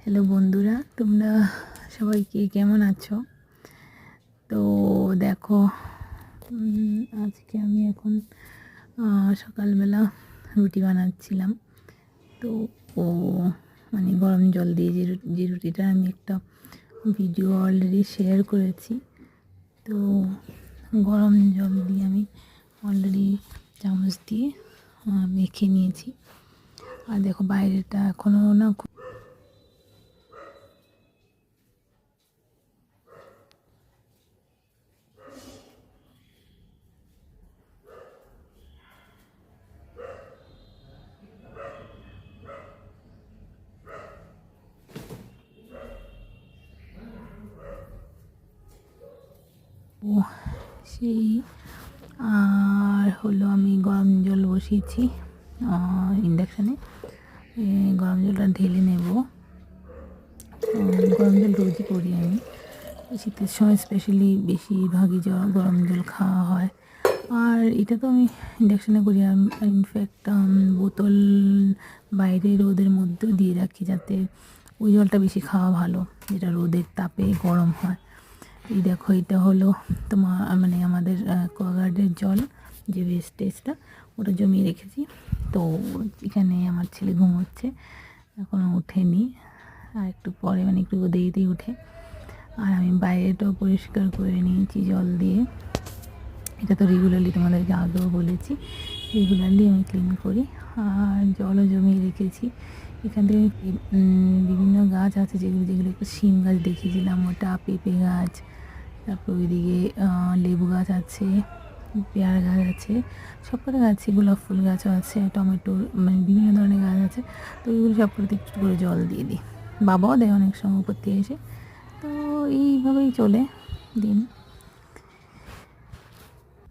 Hello বন্ধুরা, তোমরা সবাই কেমন আছো? তো দেখো, আজকে আমি এখন সকালবেলা রুটি বানাচ্ছিলাম। তো ও মানে গরম জল দিয়ে যে রুটিটা আমি একটা ভিডিও অলরেডি শেয়ার করেছি। তো গরম জল দিয়ে আমি অলরেডি চামচ দিয়ে মেখে নিয়েছি। আর দেখো বাইরেটা এখনও না সেই আর হলো আমি গরম জল বসিয়েছি ইন্ডাকশানে। গরম জলটা ঢেলে নেব। গরম জল রোজই করি আমি, শীতের সময় স্পেশালি বেশিরভাগই গরম জল খাওয়া হয়। আর এটা তো আমি ইন্ডাকশানে করি। আর ইনফ্যাক্ট বোতল বাইরে রোদের মধ্যেও দিয়ে রাখি, যাতে ওই জলটা বেশি খাওয়া ভালো, যেটা রোদের তাপে গরম হয়। এই দেখো, এটা হলো তোমার মানে আমাদের অ্যাকোয়াগার্ডের জল, যে ওয়েস্টেজটা ওটা জমিয়ে রেখেছি। তো এখানে আমার ছেলে ঘুমোচ্ছে, এখনও ওঠেনি, আর একটু পরে মানে একটু দেরিতেই উঠে। আর আমি বাইরেটাও পরিষ্কার করে নিয়েছি জল দিয়ে। এটা তো রেগুলারলি তোমাদেরকে আগেও বলেছি, রেগুলারলি আমি ক্লিন করি। আর জলও জমিয়ে রেখেছি। এখান থেকে বিভিন্ন গাছ আছে, যেগুলো একটু শিম গাছ দেখিয়েছিলাম, ওটা পেঁপে গাছ, তারপর ওইদিকে লেবু গাছ আছে, পেয়ারা গাছ আছে, সবকটা গাছে গোলাপ ফুল গাছও আছে, টমেটো, মানে বিভিন্ন ধরনের গাছ আছে। তো ওইগুলো সবকটাতে একটু করে জল দিয়ে দিই। বাবাও দেয় অনেক সময় উপর থেকে এসে। তো এইভাবেই চলে দিন।